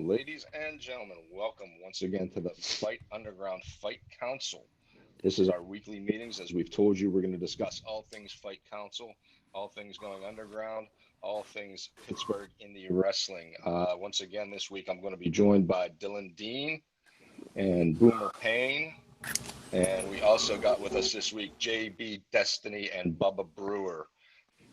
Ladies and gentlemen, welcome once again to the Fight Underground Fight Council. This is our weekly meetings. As we've told you, we're going to discuss all things Fight Council, all things going underground, all things Pittsburgh indie wrestling. Once again, this week I'm going to be joined by Dylan Dean and Boomer Payne. And we also got with us this week JB Destiny and Bubba Brewer.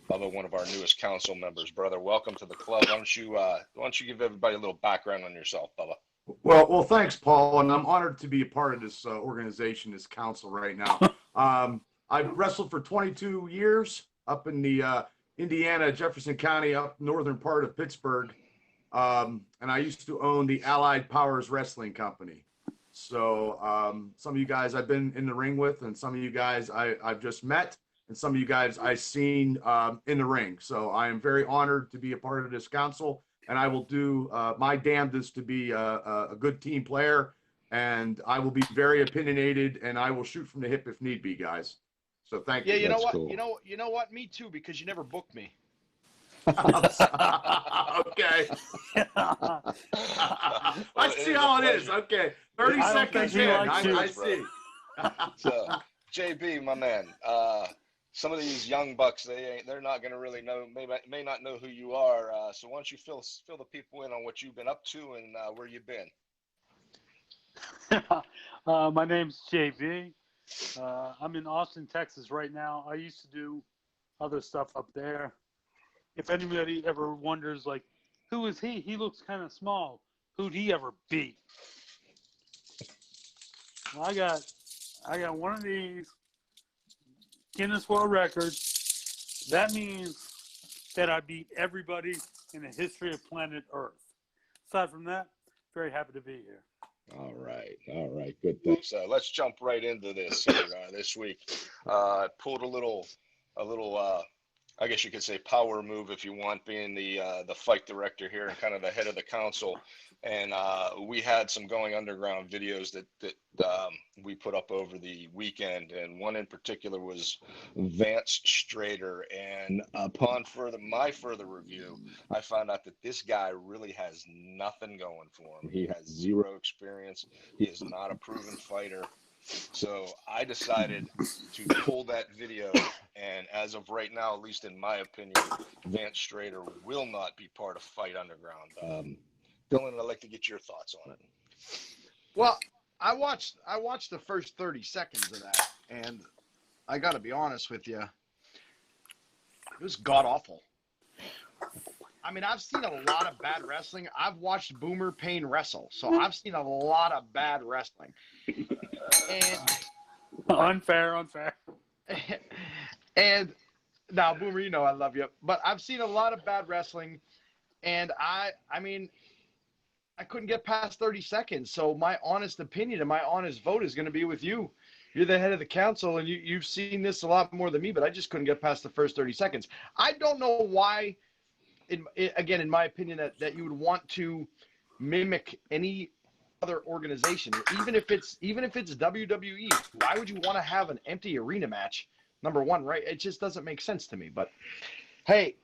Bubba, one of our newest council members. Brother, welcome to the club. Why don't you give everybody a little background on yourself, Bubba? Well, thanks, Paul, and I'm honored to be a part of this organization, this council right now. I've wrestled for 22 years up in the Indiana, Jefferson County, up northern part of Pittsburgh, and I used to own the Allied Powers Wrestling Company. So some of you guys I've been in the ring with, and some of you guys I've just met, and some of you guys I've seen in the ring. So I am very honored to be a part of this council, and I will do my damnedest to be a good team player, and I will be very opinionated, and I will shoot from the hip if need be, guys. So thank you. Yeah, you know That's what? cool. You know what? Me too, because you never booked me. Okay. I see how it is. Okay. 30 seconds in. I see. So, JB, my man, some of these young bucks, they're not going to really know, may not know who you are. So why don't you fill the people in on what you've been up to and where you've been? My name's JV. I'm in Austin, Texas right now. I used to do other stuff up there. If anybody ever wonders, like, who is he? He looks kind of small. Who'd he ever beat? Well, I got one of these Guinness World Records. That means that I beat everybody in the history of planet Earth. Aside from that, very happy to be here. All right, good things. Let's jump right into this here, this week. Pulled a little, I guess you could say power move if you want, being the fight director here and kind of the head of the council. And we had some going underground videos that we put up over the weekend, and one in particular was Vance Strader. And upon my further review, I found out that this guy really has nothing going for him. He has zero experience. He is not a proven fighter. So I decided to pull that video, and as of right now, at least in my opinion, Vance Strader will not be part of Fight Underground. Dylan, I'd like to get your thoughts on it. Well, I watched the first 30 seconds of that, and I got to be honest with you, it was god awful. I mean, I've seen a lot of bad wrestling. I've watched Boomer Payne wrestle, so I've seen a lot of bad wrestling. And Unfair. And now, Boomer, you know I love you, but I've seen a lot of bad wrestling, and I mean, I couldn't get past 30 seconds. So my honest opinion and my honest vote is going to be with you. You're the head of the council, and you've seen this a lot more than me, but I just couldn't get past the first 30 seconds. I don't know why, in my opinion, that you would want to mimic any other organization, even if it's WWE. Why would you want to have an empty arena match? Number one, right? It just doesn't make sense to me. But hey,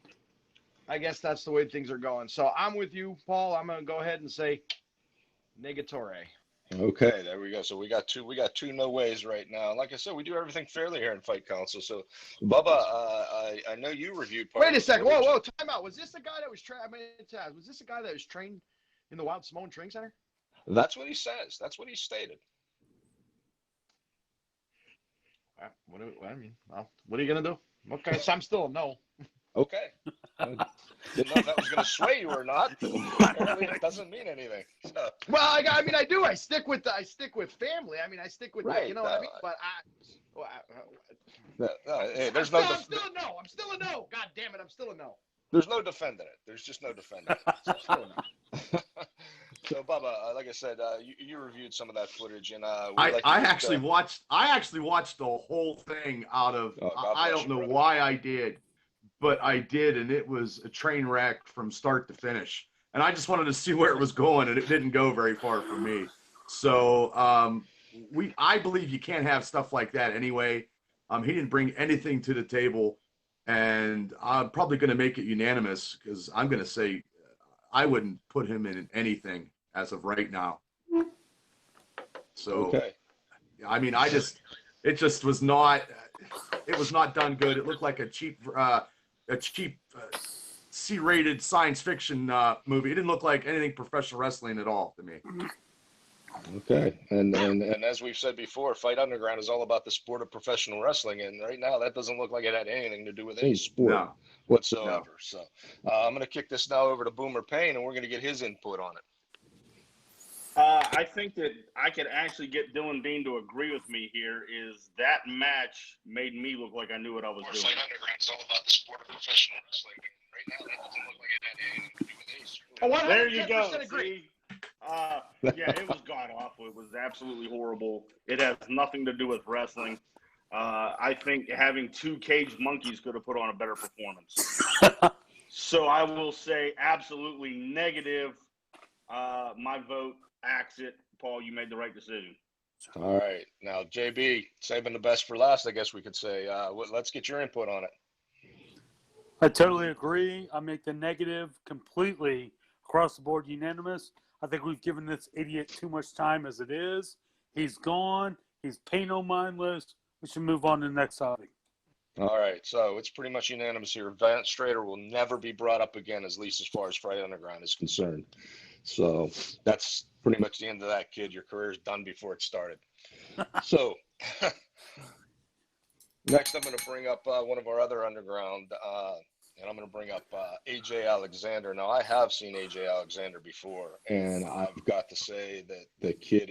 I guess that's the way things are going. So I'm with you, Paul. I'm gonna go ahead and say negatore. Okay, there we go. So we got two no ways right now. Like I said, we do everything fairly here in Fight Council. So Bubba, I know you reviewed. Wait a second. Whoa, time out. Was this the guy that was trained? Was this the guy that was trained in the Wild Samoan Training Center? That's what he says. That's what he stated. What are you gonna do? Okay, so I'm still a no. Okay. Didn't know if that was going to sway you or not. Apparently, it doesn't mean anything. So. Well, I mean, I do. I stick with family. I mean, I stick with right, you know what I mean. But hey, I'm still a no. I'm still a no. God damn it, I'm still a no. There's no defending it. There's just no defending it. So, Bubba, like I said, you reviewed some of that footage, and I actually watched the whole thing out of. I don't know why I did, but I did, and it was a train wreck from start to finish. And I just wanted to see where it was going, and it didn't go very far for me. So I believe you can't have stuff like that anyway. He didn't bring anything to the table, and I'm probably going to make it unanimous because I'm going to say I wouldn't put him in anything as of right now. So, Okay. I mean, it just was not. It was not done good. It looked like a cheap C-rated science fiction movie. It didn't look like anything professional wrestling at all to me. Okay. And as we've said before, Fight Underground is all about the sport of professional wrestling, and right now that doesn't look like it had anything to do with any sport whatsoever. No. So I'm going to kick this now over to Boomer Payne, and we're going to get his input on it. I think that I could actually get Dylan Bean to agree with me here. Is that match made me look like I knew what I was doing? Fight Underground is all about the sport of professional wrestling. Right now, that doesn't look like it had anything to do with any sport. There you go. Agree. Yeah, it was god awful. It was absolutely horrible. It has nothing to do with wrestling. I think having two caged monkeys could have put on a better performance. So I will say absolutely negative. My vote. Axe it. Paul, you made the right decision. All right. Now, JB, saving the best for last, I guess we could say. Let's get your input on it. I totally agree. I make the negative completely across the board unanimous. I think we've given this idiot too much time as it is. He's gone. He's pay no mindless. We should move on to the next topic. All right. So it's pretty much unanimous here. Vance Strader will never be brought up again, at least as far as Fight Underground is concerned. So that's pretty much the end of that, kid. Your career's done before it started. So next I'm going to bring up one of our other Underground, and I'm going to bring up AJ Alexander. Now, I have seen AJ Alexander before, and I've got to say that the kid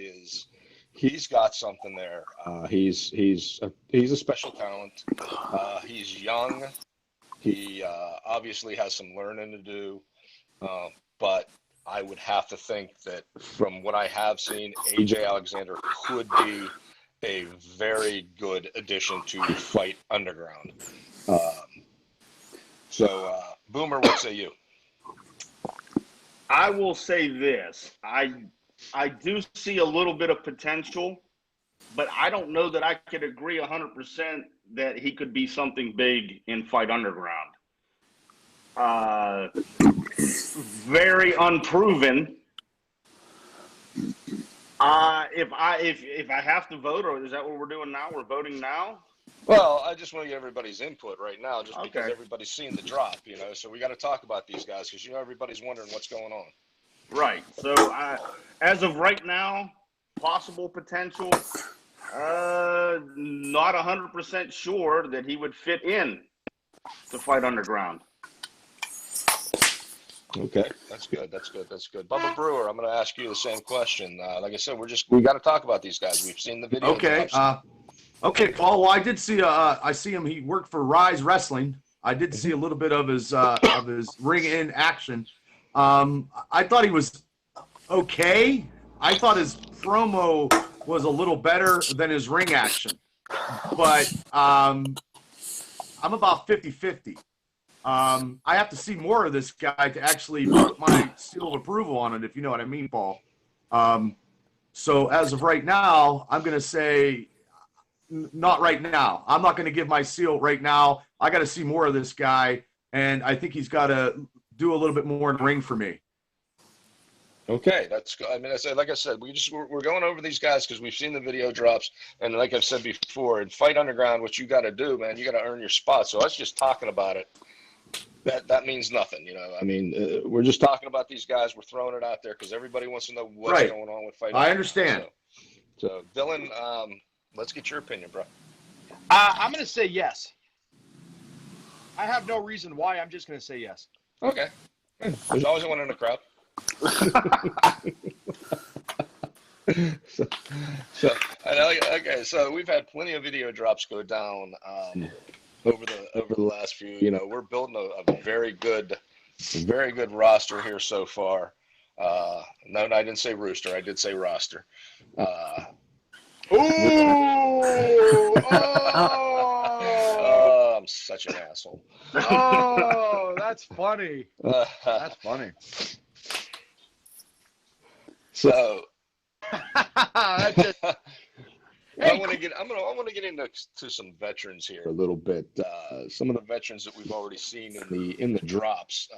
he's got something there. He's a special talent. He's young. He obviously has some learning to do, but I would have to think that from what I have seen, AJ Alexander could be a very good addition to Fight Underground. So, Boomer, what say you? I will say this. I do see a little bit of potential, but I don't know that I could agree 100% that he could be something big in Fight Underground. Very unproven. If I have to vote, or is that what we're doing now? We're voting now? Well, I just want to get everybody's input right now, just because Okay. everybody's seen the drop, so we got to talk about these guys because everybody's wondering what's going on. Right. So as of right now, possible potential. Not 100% sure that he would fit in to Fight Underground. Okay, that's good. Bubba Brewer, I'm going to ask you the same question. Like I said, we got to talk about these guys. We've seen the video. Okay. Okay, Paul. Well, I did see. I see him. He worked for Rise Wrestling. I did see a little bit of his ring in action. I thought he was okay. I thought his promo was a little better than his ring action, but I'm about 50-50. I have to see more of this guy to actually put my seal of approval on it, if you know what I mean, Paul. So as of right now, I'm going to say not right now. I'm not going to give my seal right now. I got to see more of this guy, and I think he's got to do a little bit more in the ring for me. Okay, that's good. I mean, like I said, we're going over these guys because we've seen the video drops, and like I've said before, in Fight Underground, what you got to do, man, you got to earn your spot. So us just talking about it, that means nothing, I mean, we're just talking about these guys. We're throwing it out there because everybody wants to know what's going on with Fight Underground. I understand. So Dylan, let's get your opinion, bro. I'm going to say yes. I have no reason why. I'm just going to say yes. Okay. There's always one in the crowd. So we've had plenty of video drops go down over the last few. We're building a very good roster here so far. No, I didn't say rooster. I did say roster. I'm such an asshole. Oh, that's funny. That's funny. So That's just, I want to get into some veterans here a little bit. Some of the veterans that we've already seen in the drops.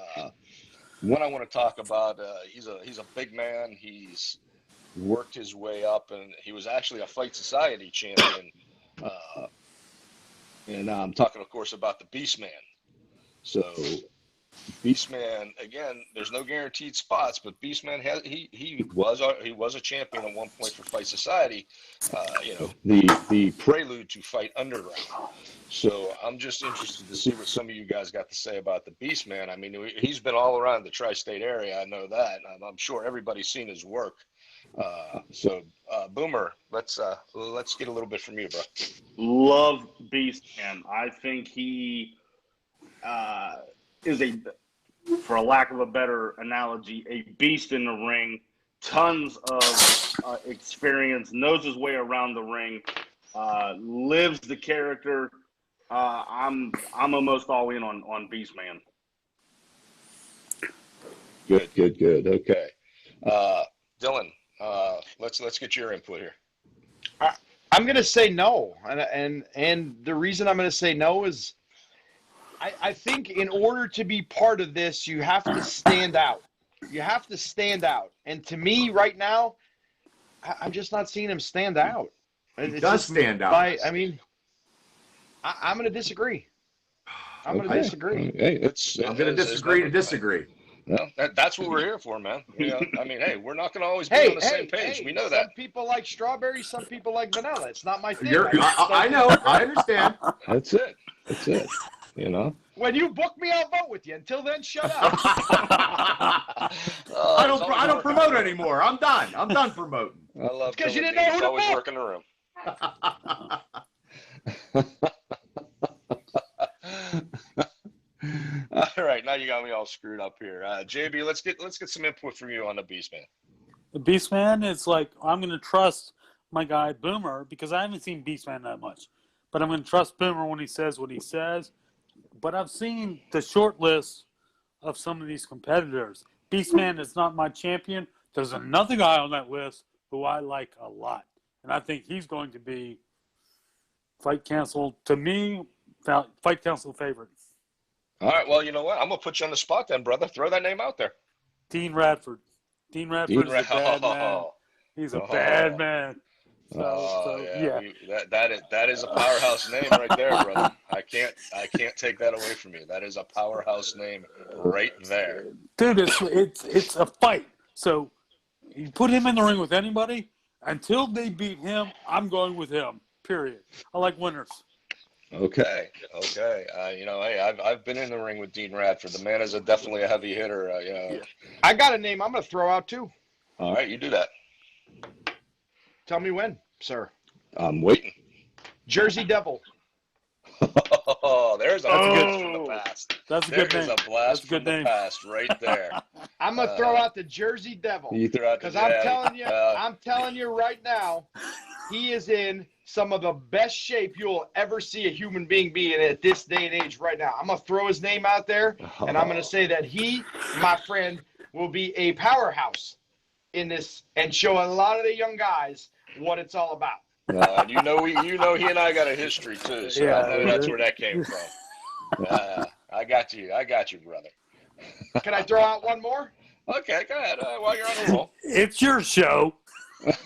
one I want to talk about, he's a big man. He's worked his way up, and he was actually a Fight Society champion. And I'm talking, of course, about the Beastman. So Beastman, again, there's no guaranteed spots, but Beastman he was a champion at one point for Fight Society. The prelude to Fight Underground. So I'm just interested to see what some of you guys got to say about the Beastman. I mean, he's been all around the tri-state area. I know that. I'm sure everybody's seen his work. Boomer, let's get a little bit from you, bro. Love Beastman. I think he is for a lack of a better analogy, a beast in the ring. Tons of experience, knows his way around the ring, lives the character. I'm almost all in on Beastman. Good. Okay, Dylan, let's get your input here. I'm going to say no, and the reason I'm going to say no is I think in order to be part of this, you have to stand out. You have to stand out. And to me, right now, I'm just not seeing him stand out. He does stand out. I'm going to disagree. I'm going to disagree. Hey, I'm going to disagree to disagree. Well, that's what we're here for, man. You know, I mean, hey, we're not going to always be on the same page. We know that. Some people like strawberries, some people like vanilla. It's not my thing. I know. I understand. That's it. You know. When you book me, I'll vote with you. Until then, shut up. I don't promote anymore. I'm done. I'm done promoting. I love because you didn't know who to always book. work in the room. All right, now you got me all screwed up here. JB, let's get some input from you on the Beastman. The Beastman is like, I'm going to trust my guy Boomer because I haven't seen Beastman that much. But I'm going to trust Boomer when he says what he says. But I've seen the short list of some of these competitors. Beastman is not my champion. There's another guy on that list who I like a lot. And I think he's going to be Fight Council, to me, Fight Council favorite. All right, well, you know what? I'm going to put you on the spot then, brother. Throw that name out there. Dean Radford. Dean Radford is a bad man. He's a bad man. Yeah. That is a powerhouse name right there, brother. I can't take that away from you. That is a powerhouse name right there. Dude, it's a fight. So you put him in the ring with anybody, until they beat him, I'm going with him. Period. I like winners. Okay. Hey, I've been in the ring with Dean Radford. The man is definitely a heavy hitter. I got a name I'm going to throw out too. All right, you do that. Tell me when, sir. I'm waiting. Jersey Devil. Oh, there's a blast from the past. That's a good name. There's a blast from the past right there. I'm gonna throw out the Jersey Devil. You throw out because I'm telling you right now, he is in some of the best shape you'll ever see a human being be in at this day and age right now. I'm gonna throw his name out there, and I'm gonna say that he, my friend, will be a powerhouse in this and show a lot of the young guys what it's all about. You know he and I got a history too, so I know that's where that came from. I got you, brother. Can I throw out one more? Okay, go ahead. While you're on the roll, it's your show.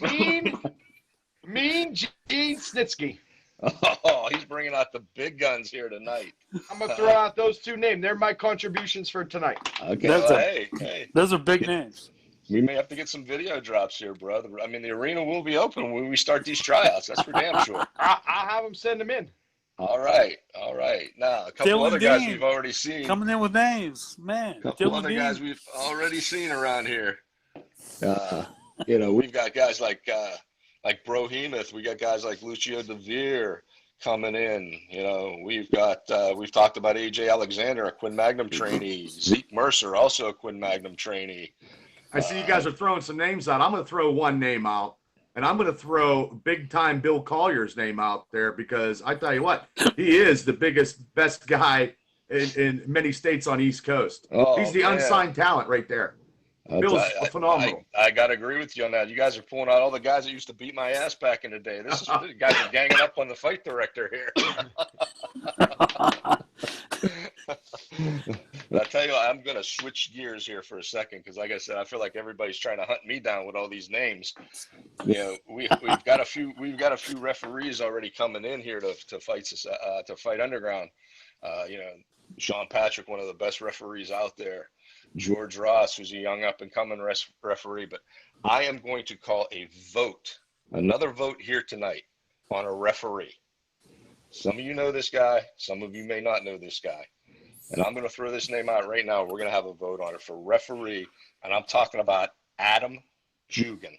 Mean Gene Snitsky. Oh, he's bringing out the big guns here tonight. I'm gonna throw out those two names. They're my contributions for tonight. Okay, hey, those are big names. We may have to get some video drops here, brother. I mean, the arena will be open when we start these tryouts. That's for damn sure. I'll have them send them in. All right. Now, a couple other guys we've already seen. Coming in with names, man. A couple other guys we've already seen around here. We've got guys like Brohemoth. We got guys like Lucio DeVere coming in. We've talked about AJ Alexander, a Quinn Magnum trainee. Zeke Mercer, also a Quinn Magnum trainee. I see you guys are throwing some names out. I'm going to throw one name out, and I'm going to throw big-time Bill Collier's name out there because I tell you what, he is the best guy in many states on East Coast. He's the unsigned talent right there. Bill's phenomenal. I got to agree with you on that. You guys are pulling out all the guys that used to beat my ass back in the day. This is guys are ganging up on the fight director here. But I tell you what, I'm going to switch gears here for a second because, like I said, I feel like everybody's trying to hunt me down with all these names. You know, we've got a few referees already coming in here to fight underground. You know, Sean Patrick, one of the best referees out there. George Ross, who's a young up-and-coming referee. But I am going to call another vote here tonight on a referee. Some of you know this guy. Some of you may not know this guy. And I'm going to throw this name out right now. We're going to have a vote on it for referee. And I'm talking about Adam Jugan,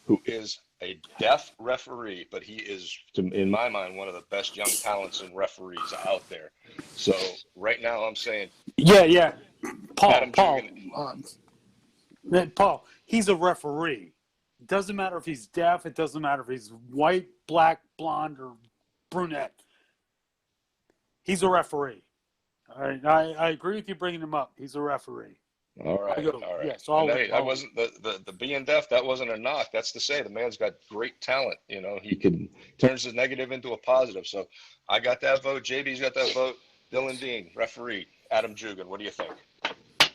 who is a deaf referee, but he is, in my mind, one of the best young talents and referees out there. So right now I'm saying, yeah. Paul, Paul, he's a referee. It doesn't matter if he's deaf. It doesn't matter if he's white, black, blonde, or brunette. He's a referee. All right, I agree with you bringing him up. He's a referee. All right. Yes, I wasn't the being deaf. That wasn't a knock. That's to say the man's got great talent. You know, he turns his negative into a positive. So I got that vote. JB's got that vote. Dylan Dean, referee. Adam Jugan. What do you think?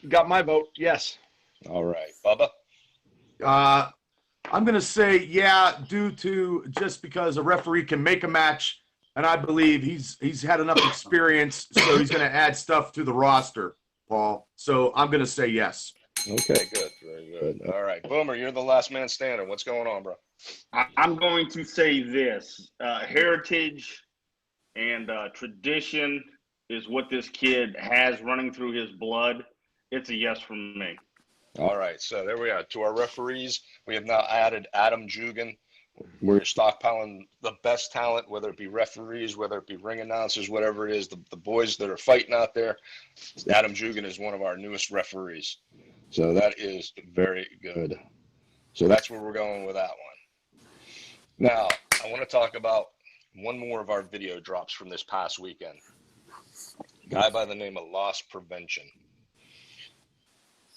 Got my vote. Yes. All right, Bubba. I'm going to say, yeah, due to just because a referee can make a match, and I believe he's had enough experience, so he's going to add stuff to the roster, Paul. So I'm going to say yes. Okay, good. Very good. All right, Boomer, you're the last man standing. What's going on, bro? I'm going to say this. Heritage and tradition is what this kid has running through his blood. It's a yes from me. All right, so there we are. To our referees, we have now added Adam Jugan. We're stockpiling the best talent, whether it be referees, whether it be ring announcers, whatever it is, the boys that are fighting out there. Adam Jugan is one of our newest referees. So that is very good. So that's where we're going with that one. Now, I want to talk about one more of our video drops from this past weekend. A guy by the name of Loss Prevention.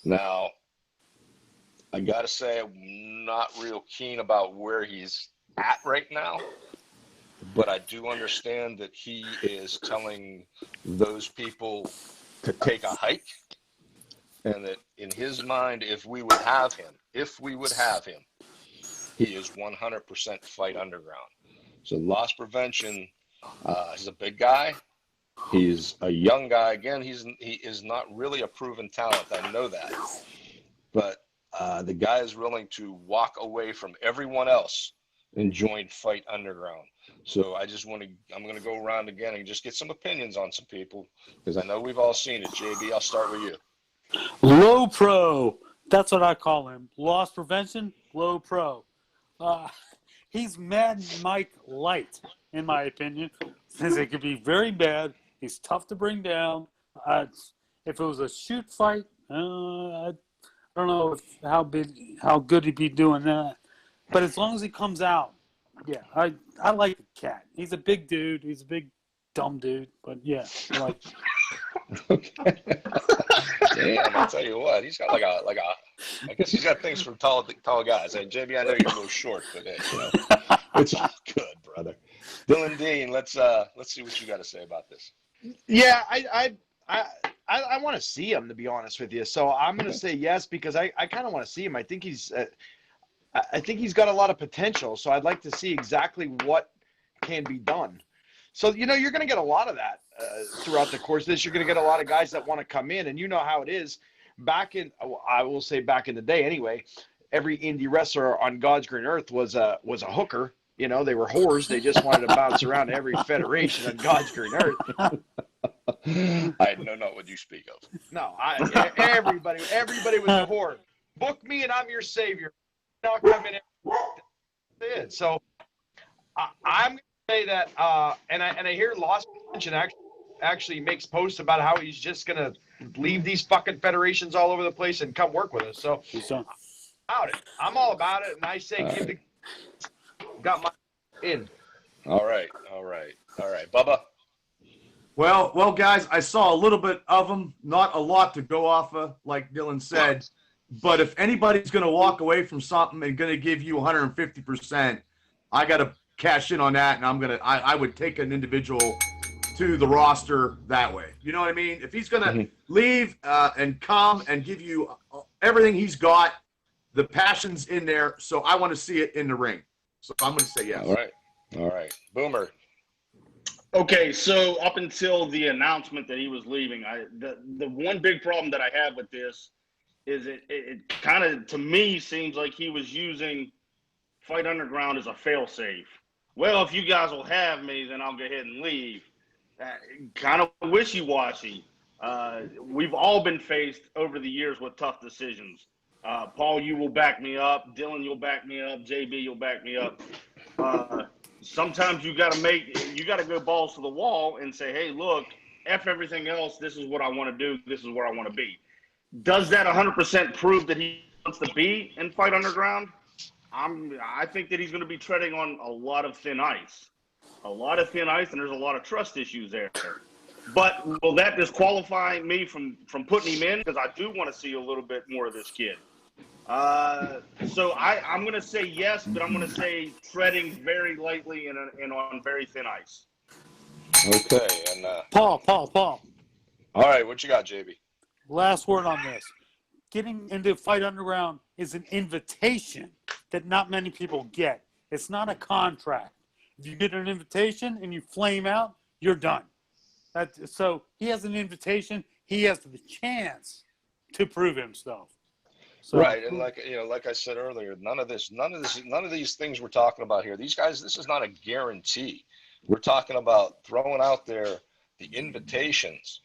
Now, I got to say, I'm not real keen about where he's at right now, but I do understand that he is telling those people to take a hike, and that in his mind, if we would have him, he is 100% fight underground. So Loss Prevention is a big guy. He's a young guy. Again, he is not really a proven talent. I know that, but the guy is willing to walk away from everyone else and join Fight Underground. So I'm going to go around again and just get some opinions on some people, because I know we've all seen it. JB, I'll start with you. Low pro. That's what I call him. Loss prevention, low pro. He's Mad Mike Light, in my opinion, since it could be very bad. He's tough to bring down. If it was a shoot fight, I don't know how good he'd be doing that. But as long as he comes out, yeah, I like the cat. He's a big dude. He's a big dumb dude. But yeah, I like him. Okay. Damn, I'll tell you what, he's got like a. I guess he's got things for tall guys. Hey, JB, I know you're a little short, but it's all good, brother. Dylan Dean, let's see what you got to say about this. Yeah, I want to see him, to be honest with you. So I'm going to say yes, because I kind of want to see him. I think he's got a lot of potential. So I'd like to see exactly what can be done. So, you're going to get a lot of that throughout the course of this. You're going to get a lot of guys that want to come in, and you know how it is. I will say back in the day anyway, every indie wrestler on God's green earth was a hooker. They were whores. They just wanted to bounce around every federation on God's green earth. I know not what you speak of. No, everybody was a whore. Book me and I'm your savior. Not coming in. So I'm going to say that, and I hear Lost Prevention actually makes posts about how he's just going to leave these fucking federations all over the place and come work with us. So I'm all about it, and I say got my in. All right, Bubba. Well, guys, I saw a little bit of them, not a lot to go off of, like Dylan said. But if anybody's going to walk away from something and going to give you 150%, I got to cash in on that, and I would take an individual to the roster that way. You know what I mean? If he's going to leave and come and give you everything he's got, the passion's in there, so I want to see it in the ring. So I'm going to say yes. All right. Boomer. Okay, so up until the announcement that he was leaving, the one big problem that I have with this is it kind of, to me, seems like he was using Fight Underground as a failsafe. Well, if you guys will have me, then I'll go ahead and leave. Kind of wishy-washy. We've all been faced over the years with tough decisions. Paul, you will back me up. Dylan, you'll back me up. JB, you'll back me up. Sometimes you got to go balls to the wall and say, hey, look, F everything else. This is what I want to do. This is where I want to be. Does that 100% prove that he wants to be in Fight Underground? I think that he's going to be treading on a lot of thin ice. And there's a lot of trust issues there. But will that disqualify me from putting him in? Because I do want to see a little bit more of this kid. So I'm going to say yes, but I'm going to say treading very lightly and on very thin ice. Okay. And Paul. All right, what you got, JB? Last word on this. Getting into Fight Underground is an invitation that not many people get. It's not a contract. If you get an invitation and you flame out, you're done. So he has an invitation. He has the chance to prove himself. So, right, and like I said earlier, none of these things we're talking about here. These guys, this is not a guarantee. We're talking about throwing out there the invitations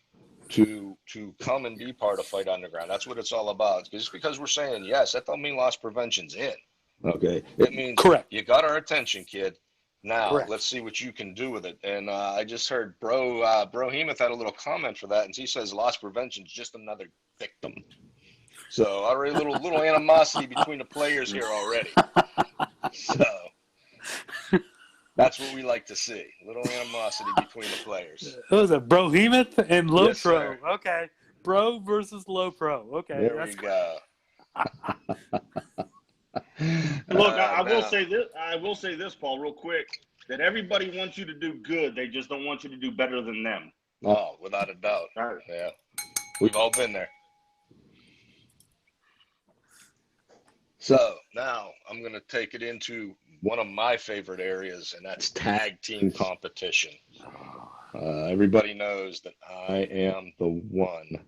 to come and be part of Fight Underground. That's what it's all about. Just because we're saying yes, that don't mean loss prevention's in. Okay, it means correct. You got our attention, kid. Now correct. Let's see what you can do with it. And I just heard Bro Hemoth had a little comment for that, and he says loss prevention's just another victim. So already a little animosity between the players here already. So that's what we like to see. A little animosity between the players. What was it, Brohemoth and Low Yes, Pro? sir. Okay. Bro versus Low Pro. Okay. There we go. Look, I will say this, Paul, real quick, that everybody wants you to do good. They just don't want you to do better than them. Oh, without a doubt. Right. Yeah. We've all been there. So now I'm going to take it into one of my favorite areas, and that's tag team competition. Everybody knows that I am the one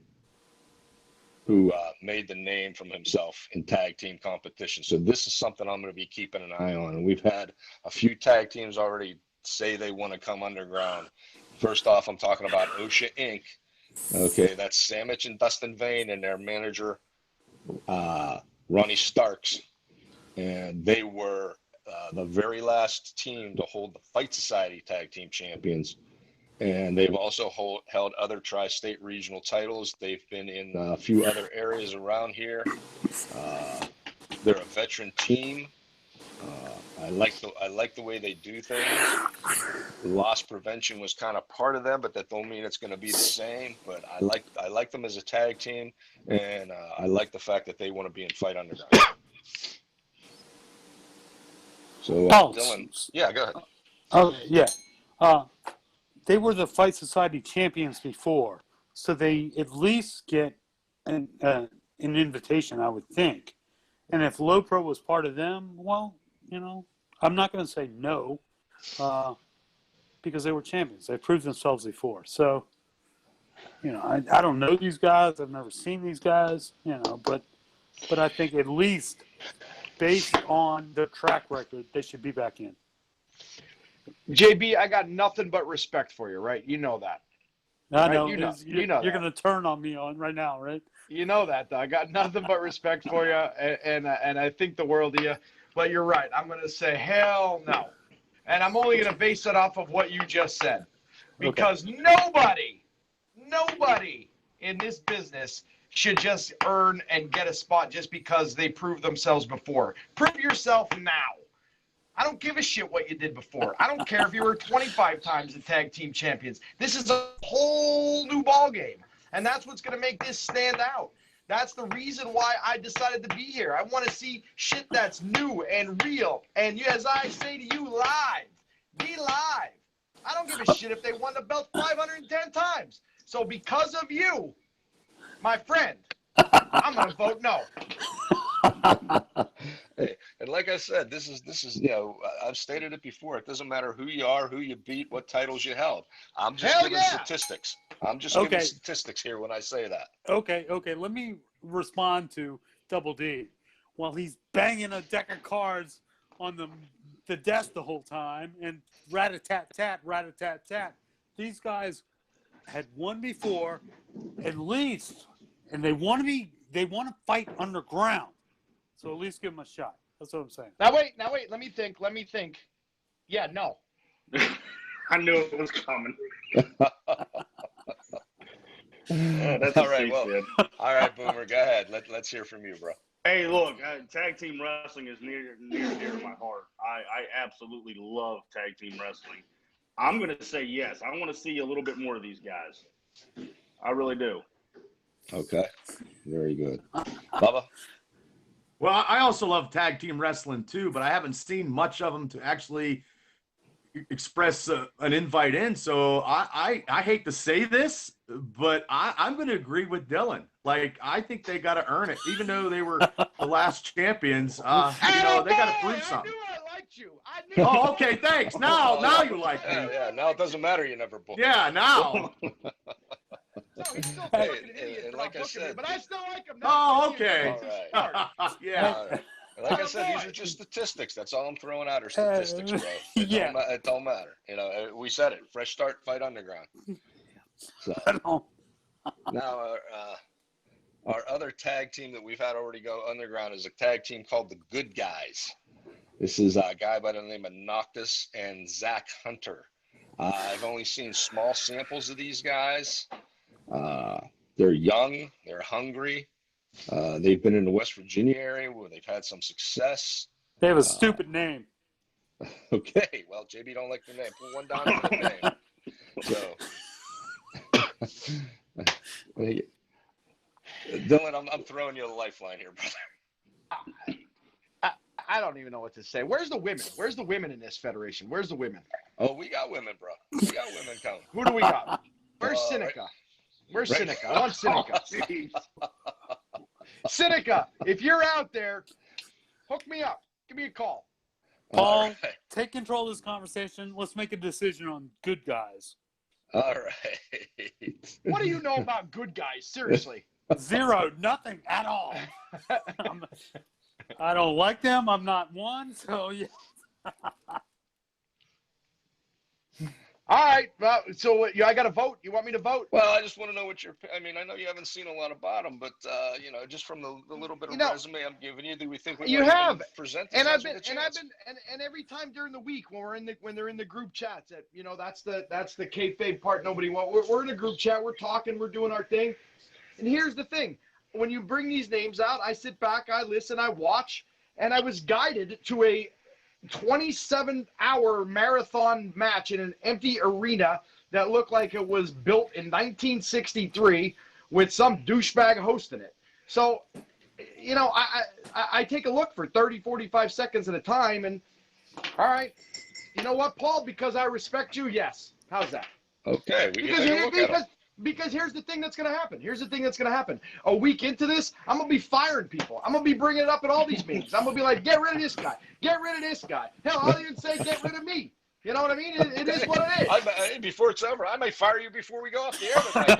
who made the name from himself in tag team competition. So this is something I'm going to be keeping an eye on. And we've had a few tag teams already say they want to come underground. First off, I'm talking about OSHA Inc. Okay, that's Sandwich and Dustin Vane and their manager, Ronnie Starks. And they were the very last team to hold the Fight Society Tag Team Champions. And they've also held other tri-state regional titles. They've been in a few other areas around here. They're a veteran team. I like the way they do things. Loss prevention was kind of part of them, but that don't mean it's going to be the same. But I like them as a tag team, and I like the fact that they want to be in Fight Underground. So Dylan, yeah, go ahead. Okay, yeah. They were the Fight Society champions before, so they at least get an invitation, I would think. And if Low Pro was part of them, well, I'm not going to say no, because they were champions. They proved themselves before. So, I don't know these guys. I've never seen these guys, but I think at least based on their track record, they should be back in. JB, I got nothing but respect for you, right? You know that. I know. Right? You're going to turn on me right now, right? You know that, though. I got nothing but respect for you, and I think the world of you. But you're right. I'm going to say hell no. And I'm only going to base it off of what you just said. Because nobody in this business should just earn and get a spot just because they proved themselves before. Prove yourself now. I don't give a shit what you did before. I don't care if you were 25 times the tag team champions. This is a whole new ball game, and that's what's going to make this stand out. That's the reason why I decided to be here. I want to see shit that's new and real. And as I say to you, live. Be live. I don't give a shit if they won the belt 510 times. So because of you, my friend, I'm going to vote no. Hey, and like I said, this is I've stated it before. It doesn't matter who you are, who you beat, what titles you held. I'm just giving statistics. I'm just giving statistics here when I say that. Okay. Let me respond to Double D. While he's banging a deck of cards on the desk the whole time and rat-a-tat-tat, rat-a-tat-tat, these guys had won before at least, and they want to fight underground. So at least give them a shot. That's what I'm saying. Now wait. Let me think. Yeah, no. I knew it was coming. That's all right. Well, all right, Boomer. Go ahead. Let's hear from you, bro. Hey, look, tag team wrestling is near and dear to my heart. I absolutely love tag team wrestling. I'm going to say yes. I want to see a little bit more of these guys. I really do. Okay. Very good. Bubba? Well, I also love tag team wrestling too, but I haven't seen much of them to actually express an invite in. So I hate to say this, but I'm going to agree with Dylan. Like, I think they got to earn it, even though they were the last champions. They got to prove something. I liked you. Oh, okay, thanks. Now you like me. Yeah, now it doesn't matter. You never booked. Yeah, now. No, he's still fucking an idiot and for like not I booking said, me, but I still like him. Oh, okay. All right. Yeah. All right. Like I said, these are just statistics. That's all I'm throwing out are statistics, bro. It don't matter. We said it. Fresh start, fight underground. So now our other tag team that we've had already go underground is a tag team called the Good Guys. This is a guy by the name of Noctis and Zach Hunter. I've only seen small samples of these guys. They're young. They're hungry. They've been in the West Virginia area where they've had some success. They have a stupid name. Okay, well, JB don't like the name. Put one down for the name. So, Dylan, I'm throwing you a lifeline here, brother. I don't even know what to say. Where's the women? Where's the women in this federation? Where's the women? Oh, we got women, bro. We got women coming. Who do we got? Where's Seneca? Right. Where's Seneca? I want Seneca. Seneca, if you're out there, hook me up. Give me a call. Paul, take control of this conversation. Let's make a decision on Good Guys. All right. What do you know about Good Guys? Seriously. Zero. Nothing at all. I don't like them. I'm not one. So, yeah. All right. So I got to vote. You want me to vote? Well, I just want to know what I know you haven't seen a lot about them, but just from the little bit of resume I'm giving you, do we think we have present? And I've been every time during the week when they're in the group chats, that's the kayfabe part. Nobody wants. We're in a group chat. We're talking. We're doing our thing. And here's the thing: when you bring these names out, I sit back, I listen, I watch, and I was guided to a 27-hour marathon match in an empty arena that looked like it was built in 1963 with some douchebag hosting it. So, I take a look for 30, 45 seconds at a time, and all right, you know what, Paul? Because I respect you, yes. How's that? Okay. Because here's the thing that's going to happen. A week into this, I'm going to be firing people. I'm going to be bringing it up at all these meetings. I'm going to be like, get rid of this guy. Get rid of this guy. Hell, I'll even say get rid of me. You know what I mean? It is what it is. Before it's over, I might fire you before we go off the air tonight.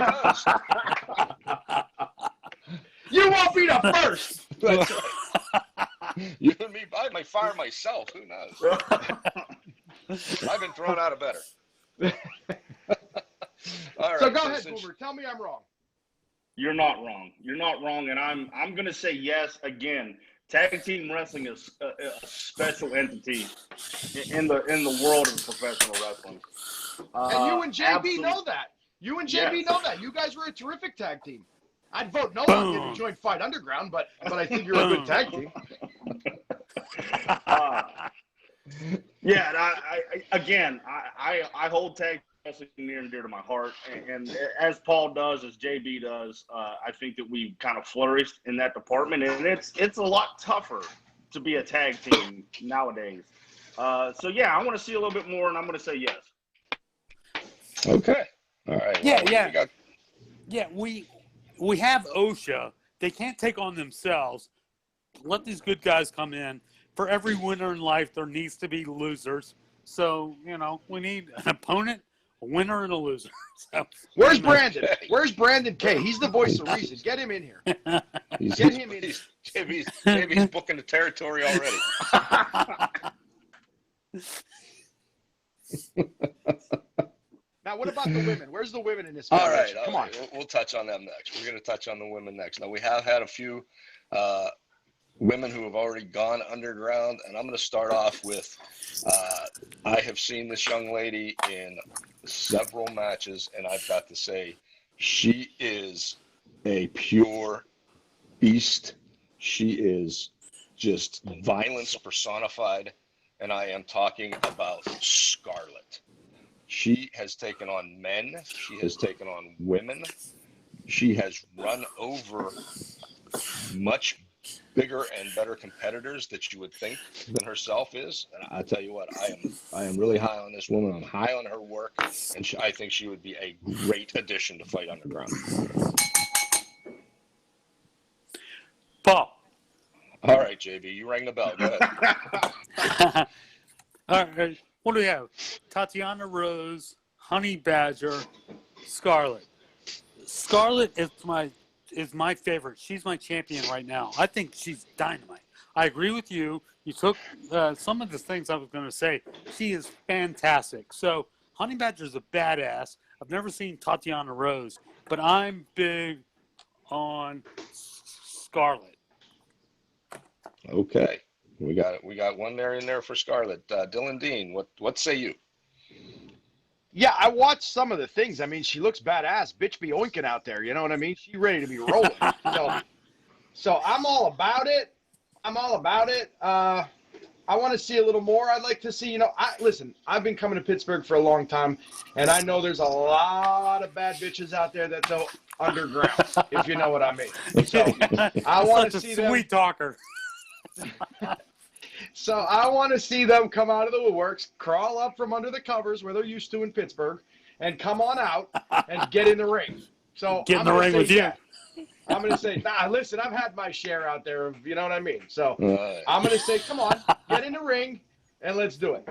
You won't be the first. That's right. You and me, I might fire myself. Who knows? I've been thrown out of better. All right, so go ahead, Boomer. Tell me I'm wrong. You're not wrong. You're not wrong, and I'm going to say yes again. Tag team wrestling is a special entity in the world of professional wrestling. And you and JB know that. You and JB know that. You guys were a terrific tag team. I'd vote no on you to join Fight Underground, but I think you're a good tag team. I hold tag wrestling near and dear to my heart, and as Paul does, as JB does, I think that we've kind of flourished in that department, and it's a lot tougher to be a tag team nowadays. I want to see a little bit more, and I'm going to say yes. Okay. All right. Yeah, well, yeah. we got- Yeah, we have OSHA. They can't take on themselves. Let these good guys come in. For every winner in life, there needs to be losers. So, we need an opponent, a winner, and a loser. So, Where's Brandon? Where's Brandon K? He's the voice of reason. Get him in here. he's, Get him in here. JB's booking the territory already. Now, what about the women? Where's the women in this? All right. Come on. We'll touch on them next. We're going to touch on the women next. Now, we have had a few women who have already gone underground, and I'm going to start off with I have seen this young lady in several matches, and I've got to say, she is a pure beast. She is just violence personified, and I am talking about Scarlett. She has taken on men. She has taken on women. She has run over much bigger and better competitors that you would think than herself is. And I tell you what, I am really high on this woman. I'm high on her work, and I think she would be a great addition to Fight Underground. Paul. All right, JB, you rang the bell. Go ahead. All right. What do we have? Tatiana Rose, Honey Badger, Scarlett. Scarlett is my favorite. She's my champion right now. I think she's dynamite. I agree with you. You took some of the things I was going to say. She is fantastic. So Honey Badger's a badass. I've never seen Tatiana Rose, but I'm big on Scarlett. Okay. We got one there in there for Scarlett. Dylan Dean, what say you? Yeah, I watched some of the things. I mean, she looks badass. Bitch be oinking out there. You know what I mean? She's ready to be rolling. So I'm all about it. I want to see a little more. I'd like to see, listen, I've been coming to Pittsburgh for a long time, and I know there's a lot of bad bitches out there that go underground, if you know what I mean. So I want to see them. Sweet talker. So I want to see them come out of the woodworks, crawl up from under the covers where they're used to in Pittsburgh, and come on out and get in the ring. So Get in the ring with you. I'm going to say, listen, I've had my share out there of, you know what I mean? So I'm going to say, come on, get in the ring, and let's do it.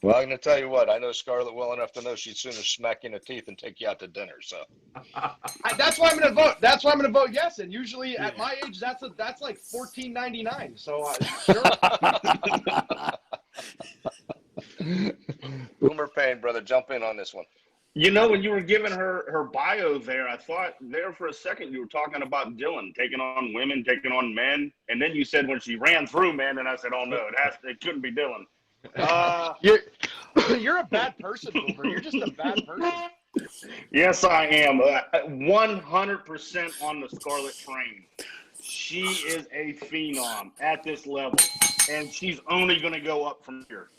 Well, I'm going to tell you what. I know Scarlett well enough to know she'd sooner smack you in the teeth and take you out to dinner. So that's why I'm going to vote. That's why I'm going to vote yes. And usually at my age, that's like $14.99. So sure. Boomer Payne, brother, jump in on this one. When you were giving her bio there, I thought there for a second you were talking about Dylan taking on women, taking on men, and then you said when she ran through men, and I said, oh no, it couldn't be Dylan. You're a bad person, Boomer. You're just a bad person. Yes, I am. 100% on the Scarlett train. She is a phenom at this level, and she's only going to go up from here.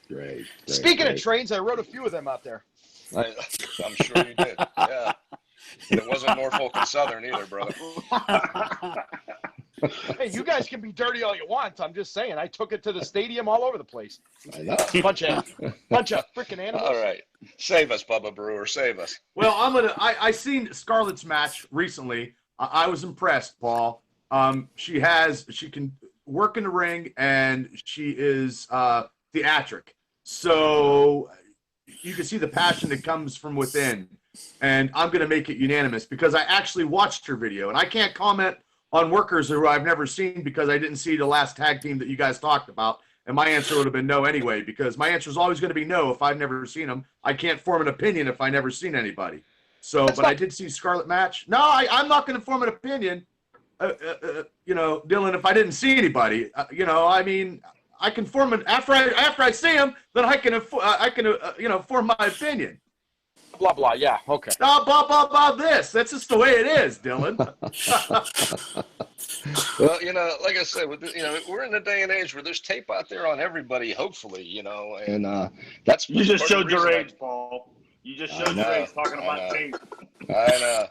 Great. Speaking of trains, I rode a few of them out there. I'm sure you did. Yeah. And it wasn't Norfolk and Southern either, brother. Hey, you guys can be dirty all you want. I'm just saying, I took it to the stadium all over the place. I know. Bunch of freaking animals. All right. Save us, Bubba Brewer. Save us. Well, I seen Scarlett's match recently. I was impressed, Paul. She can work in the ring, and she is theatric. So you can see the passion that comes from within. And I'm going to make it unanimous because I actually watched her video, and I can't comment on workers who I've never seen because I didn't see the last tag team that you guys talked about. And my answer would have been no anyway, because my answer is always going to be no if I've never seen them. I can't form an opinion if I've never seen anybody. So, but I did see Scarlett match. No, I'm not going to form an opinion, Dylan, if I didn't see anybody. I mean, I can form an, after I see them, then I can form my opinion. Blah, blah, yeah, okay. Blah, blah, blah, blah, this. That's just the way it is, Dylan. Well, like I said, we're in a day and age where there's tape out there on everybody, hopefully, and that's you just showed your age, Paul. You just showed your age talking about tape. I know.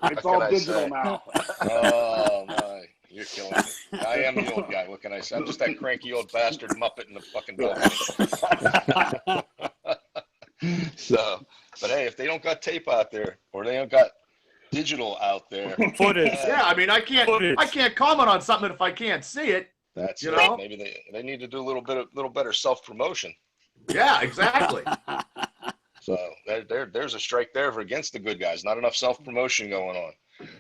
It's all digital now. Oh, my. You're killing me. I am the old guy. What can I say? I'm just that cranky old bastard Muppet in the fucking building. So, but hey, if they don't got tape out there or they don't got digital out there, Footage. Yeah, I mean, I can't comment on something if I can't see it. that's You it. know? Maybe they need to do a little better self promotion. Yeah, exactly. So there's a strike there for against the good guys. Not enough self promotion going on.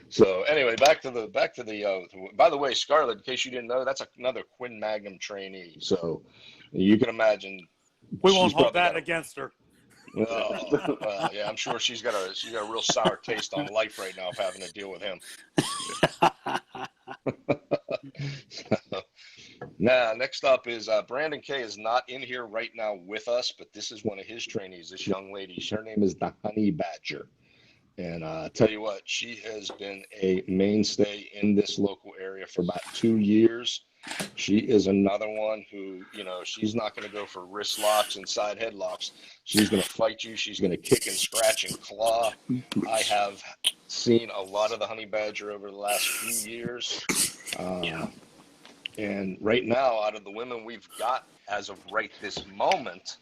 So anyway, back to the. By the way, Scarlett, in case you didn't know, that's another Quinn Magnum trainee. So you can imagine. We won't she's hold probably that against her. well, yeah, I'm sure she's got a real sour taste on life right now of having to deal with him. Now, next up is Brandon K is not in here right now with us, but this is one of his trainees. This young lady, her name is the Honey Badger, and tell you what, she has been a mainstay in this local area for about 2 years. She is another one who, she's not going to go for wrist locks and side headlocks. She's going to fight you. She's going to kick and scratch and claw. I have seen a lot of the Honey Badger over the last few years. And right now, out of the women we've got as of right this moment,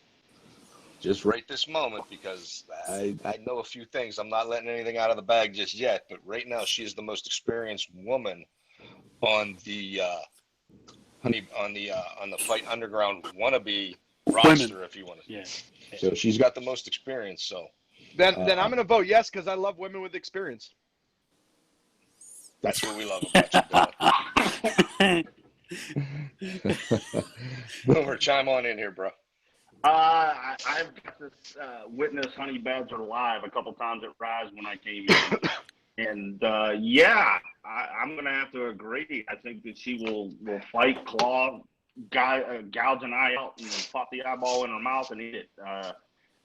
because I know a few things. I'm not letting anything out of the bag just yet, but right now she is the most experienced woman on the Fight Underground wannabe roster, if you want to. Yeah. So she's got the most experience. So Then I'm going to vote yes because I love women with experience. that's what we love about you, Boomer, chime on in here, bro. I've got to witness Honey Badger live a couple times at Rise when I came in. And, I'm going to have to agree. I think that she will fight, claw, gouge an eye out, and pop the eyeball in her mouth and eat it.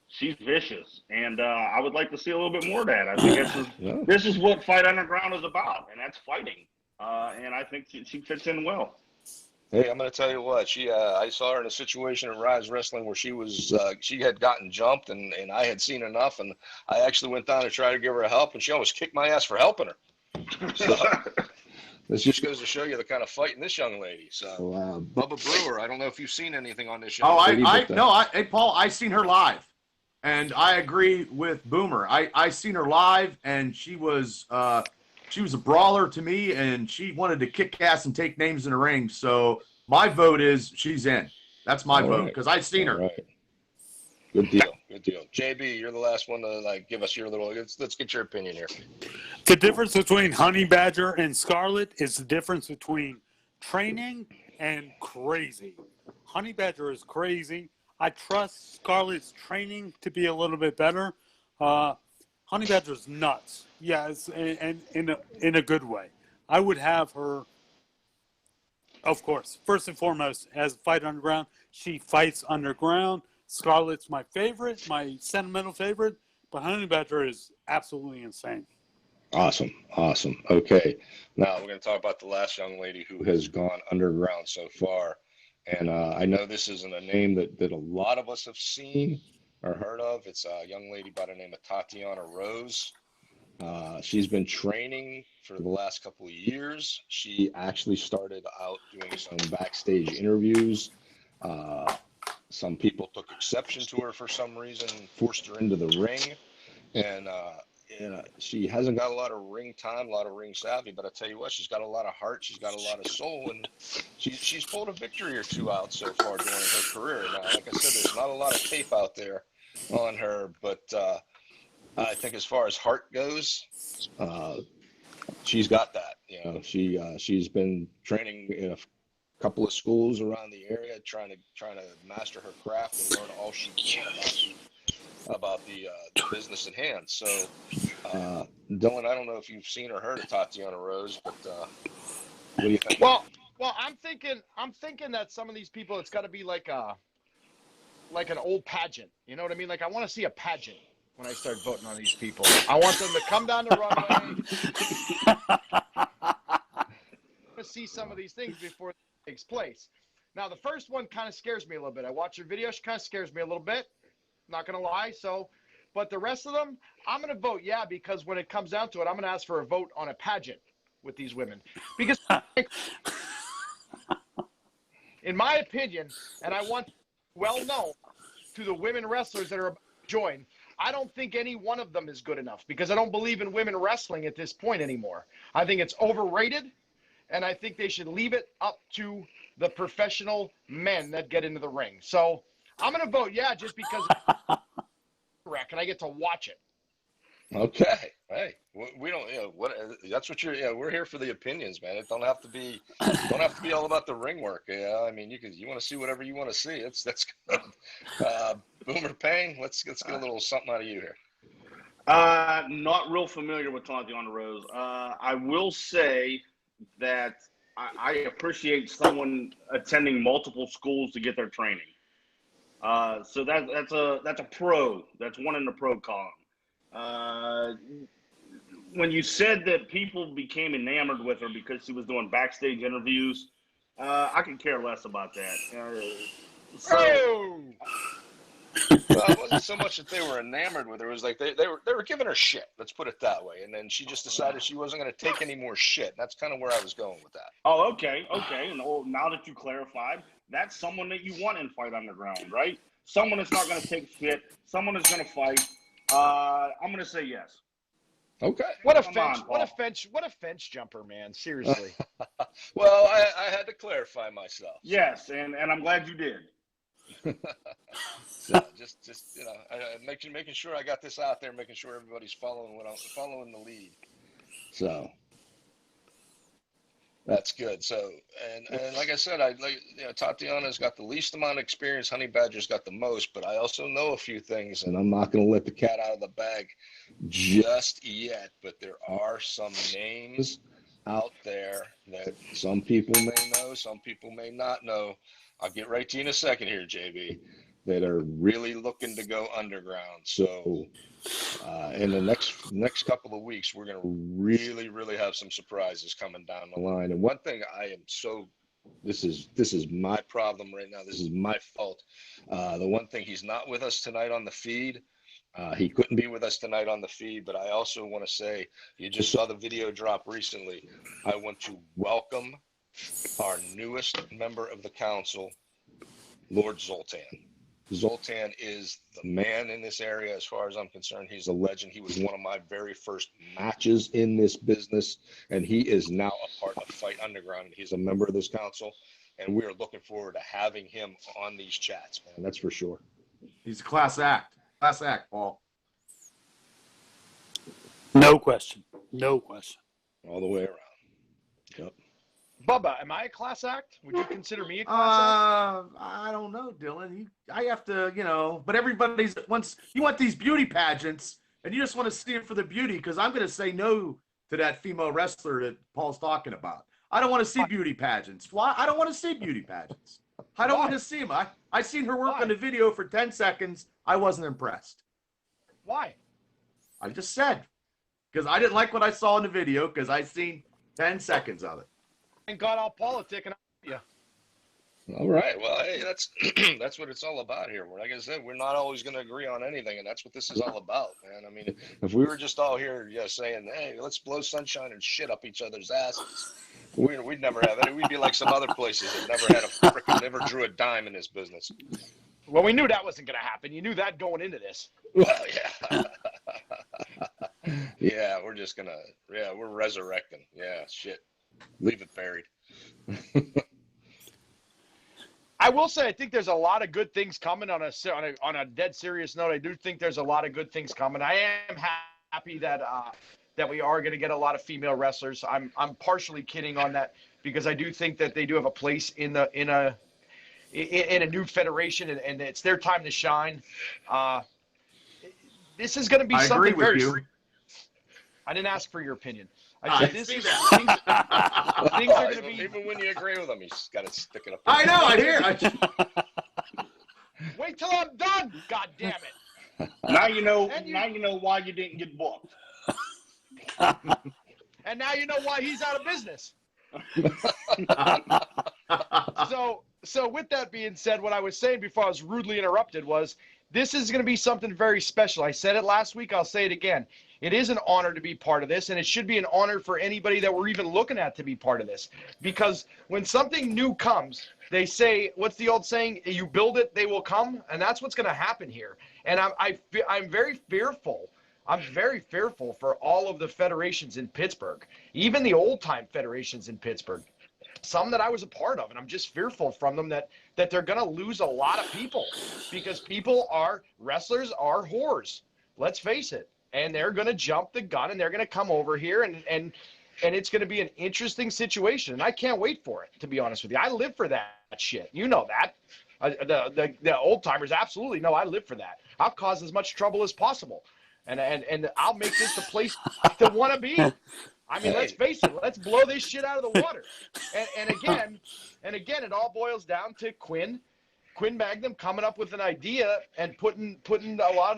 She's vicious. And I would like to see a little bit more of that. I think this is what Fight Underground is about, and that's fighting. And I think she fits in well. Hey, I'm going to tell you what. I saw her in a situation at Rise Wrestling where she had gotten jumped, and I had seen enough, and I actually went down to try to give her help, and she almost kicked my ass for helping her. So this just goes to show you the kind of fighting this young lady. So Bubba Brewer, I don't know if you've seen anything on this young lady. Hey, Paul, I seen her live, and I agree with Boomer. I seen her live, and she was a brawler to me, and she wanted to kick ass and take names in the ring. So my vote is she's in. That's my vote because I've seen her. Right. Good deal. JB, you're the last one to give us your little. Let's get your opinion here. The difference between Honey Badger and Scarlett is the difference between training and crazy. Honey Badger is crazy. I trust Scarlett's training to be a little bit better. Honey Badger's nuts. Yes, and in a good way. I would have her, of course, first and foremost, as Fight Underground. She fights underground. Scarlett's my favorite, my sentimental favorite, but Honey Badger is absolutely insane. Awesome. Okay, now we're going to talk about the last young lady who has gone underground so far. And I know this isn't a name that a lot of us have seen or heard of. It's a young lady by the name of Tatiana Rose. She's been training for the last couple of years. She actually started out doing some backstage interviews. Some people took exception to her for some reason, forced her into the ring. And she hasn't got a lot of ring time, a lot of ring savvy, but I tell you what, she's got a lot of heart, she's got a lot of soul, and she's pulled a victory or two out so far during her career. Now, like I said, there's not a lot of tape out there on her, but I think as far as heart goes, she's got that. She's been training in a couple of schools around the area, trying to master her craft and learn all she can about the business at hand. So, Dylan, I don't know if you've seen or heard of Tatiana Rose, but what do you think? Well, I'm thinking that some of these people, it's got to be like an old pageant. You know what I mean? Like I want to see a pageant when I start voting on these people. I want them to come down the runway, to see some of these things before it takes place. Now, the first one kind of scares me a little bit. I watch her video; she kind of scares me a little bit. Not gonna lie. But the rest of them, I'm gonna vote yeah, because when it comes down to it, I'm gonna ask for a vote on a pageant with these women, because in my opinion, and I want well known to the women wrestlers that are join. I don't think any one of them is good enough because I don't believe in women wrestling at this point anymore. I think it's overrated, and I think they should leave it up to the professional men that get into the ring. So I'm going to vote just because and I get to watch it. Okay. Hey, we don't. That's what you're. We're here for the opinions, man. It don't have to be all about the ring work. Yeah, I mean, you want to see whatever you want to see. That's good. Boomer Payne, let's get a little something out of you here. Not real familiar with Tatiana Rose. I will say that I appreciate someone attending multiple schools to get their training. So that's a pro. That's one in the pro column. When you said that people became enamored with her because she was doing backstage interviews, I could care less about that. Well, it wasn't so much that they were enamored with her. It was like they were giving her shit. Let's put it that way. And then she just decided she wasn't going to take any more shit. That's kind of where I was going with that. Oh, okay. And now that you clarified, that's someone that you want in Fight Underground, right? Someone that's not going to take shit. Someone that's going to fight. I'm going to say yes. Okay. What a fence jumper, man. Seriously. Well, I had to clarify myself. Yes, and I'm glad you did. So just making sure I got this out there, making sure everybody's following the lead. So that's good. So and like I said, Tatiana's got the least amount of experience. Honey Badger's got the most, but I also know a few things, and I'm not going to let the cat out of the bag just yet. But there are some names out there that some people may know, some people may not know. I'll get right to you in a second here, JB, that are really looking to go underground. So in the next couple of weeks, we're going to really, really have some surprises coming down the line. And one thing this is my problem right now. This is my fault. The one thing, he's not with us tonight on the feed. He couldn't be with us tonight on the feed, but I also want to say, you just saw the video drop recently. I want to welcome our newest member of the council, Lord Zoltan. Zoltan is the man in this area as far as I'm concerned. He's a legend. He was one of my very first matches in this business, and he is now a part of Fight Underground. He's a member of this council, and we are looking forward to having him on these chats, man. That's for sure. He's a class act. Class act, Paul. No question. All the way around. Yep. Bubba, am I a class act? Would you consider me a class act? I don't know, Dylan. I have to, but everybody's you want these beauty pageants, and you just want to see it for the beauty, because I'm going to say no to that female wrestler that Paul's talking about. I don't want to see beauty pageants. Why? I don't want to see beauty pageants. I don't want to see them. I seen her work on the video for 10 seconds. I wasn't impressed. Why? I just said, because I didn't like what I saw in the video, because I seen 10 seconds of it. And got all politic and All right. Well, hey, that's what it's all about here. Like I said, we're not always going to agree on anything, and that's what this is all about, man. I mean, if we were just all here saying, hey, let's blow sunshine and shit up each other's asses, we'd never have it. We'd be like some other places that never drew a dime in this business. Well, we knew that wasn't going to happen. You knew that going into this. Well, yeah. Yeah, we're resurrecting. Yeah, shit. Leave it buried. I will say, I think there's a lot of good things coming on a dead serious note. I do think there's a lot of good things coming. I am happy that we are going to get a lot of female wrestlers. I'm partially kidding on that because I do think that they do have a place in a new federation, and it's their time to shine. This is going to be something very. I didn't ask for your opinion. Things are going to be. Even when you agree with them, you just got to stick it up. I know. I hear. Wait till I'm done. God damn it. Now you know why you didn't get booked. And now you know why he's out of business. So with that being said, what I was saying before I was rudely interrupted was this is going to be something very special. I said it last week. I'll say it again. It is an honor to be part of this, and it should be an honor for anybody that we're even looking at to be part of this. Because when something new comes, they say, what's the old saying? You build it, they will come, and that's what's going to happen here. And I'm very fearful. I'm very fearful for all of the federations in Pittsburgh, even the old-time federations in Pittsburgh. Some that I was a part of, and I'm just fearful from them that they're going to lose a lot of people, because wrestlers are whores. Let's face it. And they're going to jump the gun, and they're going to come over here, and it's going to be an interesting situation. And I can't wait for it, to be honest with you. I live for that shit. You know that. The old timers absolutely know I live for that. I'll cause as much trouble as possible, and I'll make this the place to want to be. I mean, let's face it. Let's blow this shit out of the water. And again, it all boils down to Quinn Magnum coming up with an idea and putting a lot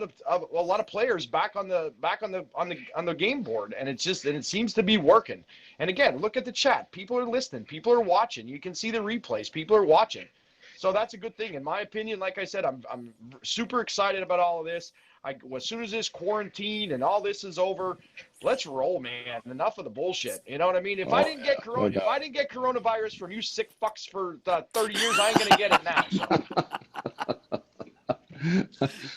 of players back on the game board, and it seems to be working. And again, look at the chat. People are listening. People are watching. You can see the replays. People are watching. So that's a good thing, in my opinion. Like I said, I'm super excited about all of this. As soon as this quarantine and all this is over, let's roll, man. Enough of the bullshit. You know what I mean? If I didn't get coronavirus from you sick fucks for 30 years, I ain't gonna get it now. So.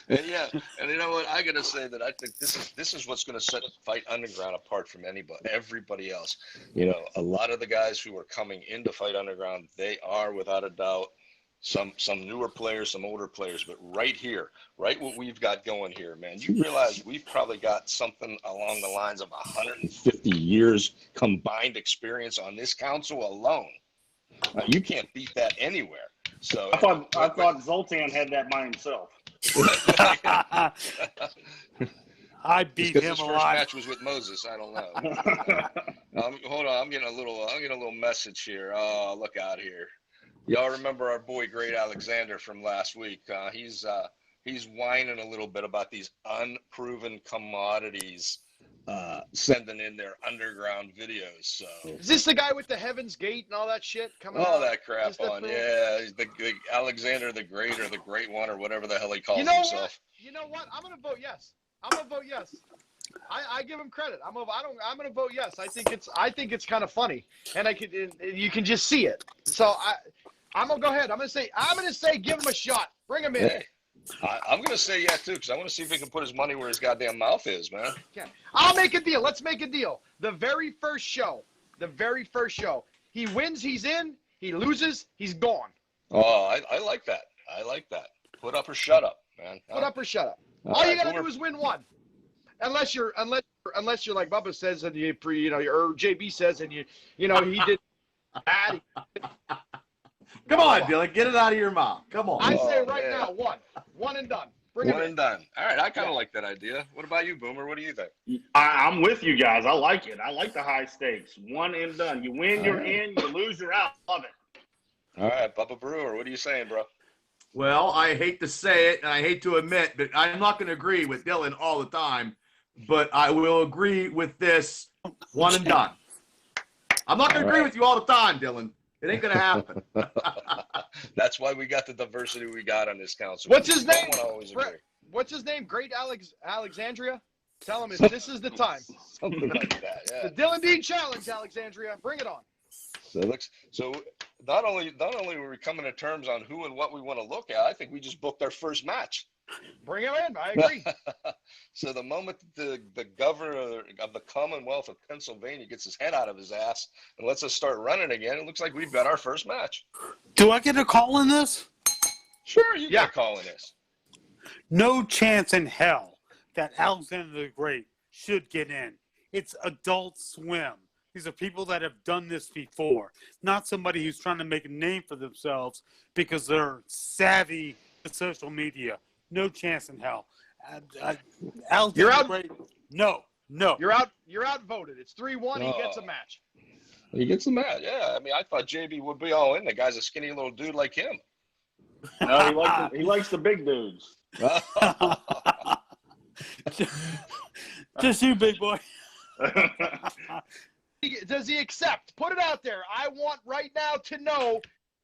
And you know what? I gotta say that I think this is what's gonna set Fight Underground apart from everybody else. You know, a lot of the guys who are coming into Fight Underground, they are without a doubt some newer players, some older players, but right here, right what we've got going here, man, you realize we've probably got something along the lines of 150 years combined experience on this council alone. You can't beat that anywhere. So I thought Zoltan had that by himself. I beat him his a first lot. match was with Moses. I don't know. Hold on, I'm getting a little message here. Oh, look out here. Y'all remember our boy Great Alexander from last week? He's whining a little bit about these unproven commodities sending in their underground videos. So is this the guy with the Heaven's Gate and all that shit coming out? All that crap on. Yeah, the Alexander the Great, or the Great One, or whatever the hell he calls himself. You know what? I'm gonna vote yes. I give him credit. I'm gonna vote yes. I think it's kind of funny, and you can just see it. So I'm gonna go ahead. I'm gonna say give him a shot. Bring him in. Hey, I'm gonna say yeah too, because I want to see if he can put his money where his goddamn mouth is, man. Okay. I'll make a deal. Let's make a deal. The very first show. He wins, he's in. He loses, he's gone. Oh, I like that. I like that. Put up or shut up, man. Put up or shut up. All you gotta do is win one. Unless you're like Bubba says, and or JB says, and he did bad. Come on, Dylan, get it out of your mouth. Come on. I say now, one and done. Bring one and done. All right, I kind of like that idea. What about you, Boomer? What do you think? I'm with you guys. I like it. I like the high stakes. One and done. You win, you're in. You lose, you're out. Love it. All right, Bubba Brewer, what are you saying, bro? Well, I hate to say it, and I hate to admit, but I'm not going to agree with Dylan all the time, but I will agree with this one and done. I'm not going to agree with you all the time, Dylan. It ain't going to happen. That's why we got the diversity we got on this council. What's his name? What's his name? Great Alexandria? Tell him this is the time. Something like that, yeah. The Dylan Dean Challenge, Alexandria. Bring it on. So not only were we coming to terms on who and what we want to look at, I think we just booked our first match. Bring him in. I agree. So the moment the governor of the Commonwealth of Pennsylvania gets his head out of his ass and lets us start running again, it looks like we've got our first match. Do I get a call in this? Sure, you get a call in this. No chance in hell that Alexander the Great should get in. It's Adult Swim. These are people that have done this before, not somebody who's trying to make a name for themselves because they're savvy to social media. No chance in hell. You're out. Great. No. You're outvoted. It's 3-1. He gets a match. He gets a match. Yeah. I mean, I thought JB would be all in. The guy's a skinny little dude like him. No, he likes the big dudes. Just you, big boy. Does he accept? Put it out there. I want right now to know,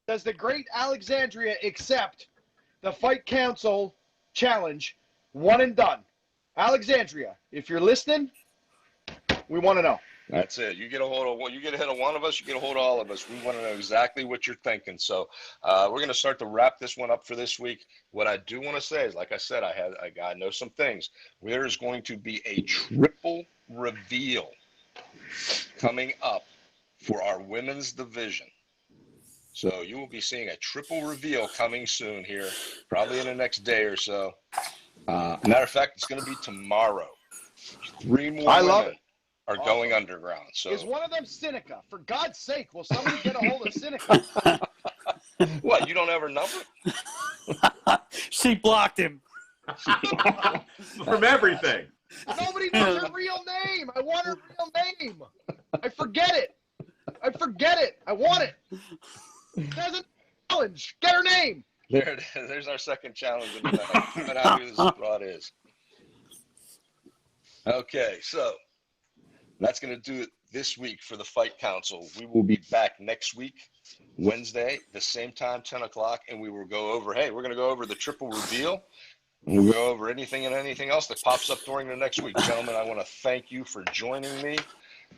does the Great Alexandria accept the Fight Council challenge, one and done. Alexandria, if you're listening, we want to know. That's it. You get a hold of, you get a hit of one of us, you get a hold of all of us. We want to know exactly what you're thinking. So we're going to start to wrap this one up for this week. What I do want to say is, like I said, I know some things. There is going to be a triple reveal coming up for our women's division. So you will be seeing a triple reveal coming soon here, probably in the next day or so. Matter of fact, it's going to be tomorrow. 3 more women are going underground. So is one of them Seneca? For God's sake, will somebody get a hold of Seneca? What? You don't have her number? She blocked him. From everything. Nobody knows her real name. I want her real name. I forget it. I want it. There's a challenge. Get her name. There it is. There's our second challenge of the night. Find out who this broad is. Okay, so that's going to do it this week for the Fight Council. We will be back next week, Wednesday, the same time, 10 o'clock, and we will go over, we're going to go over the triple reveal. We'll go over anything else that pops up during the next week. Gentlemen, I want to thank you for joining me,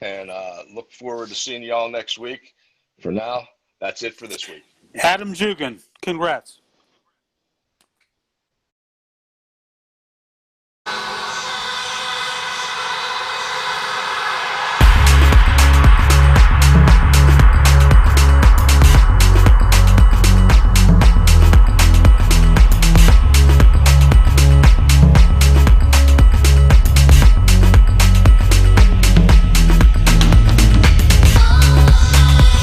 and look forward to seeing y'all next week. For now, that's it for this week. Adam Jugan, congrats.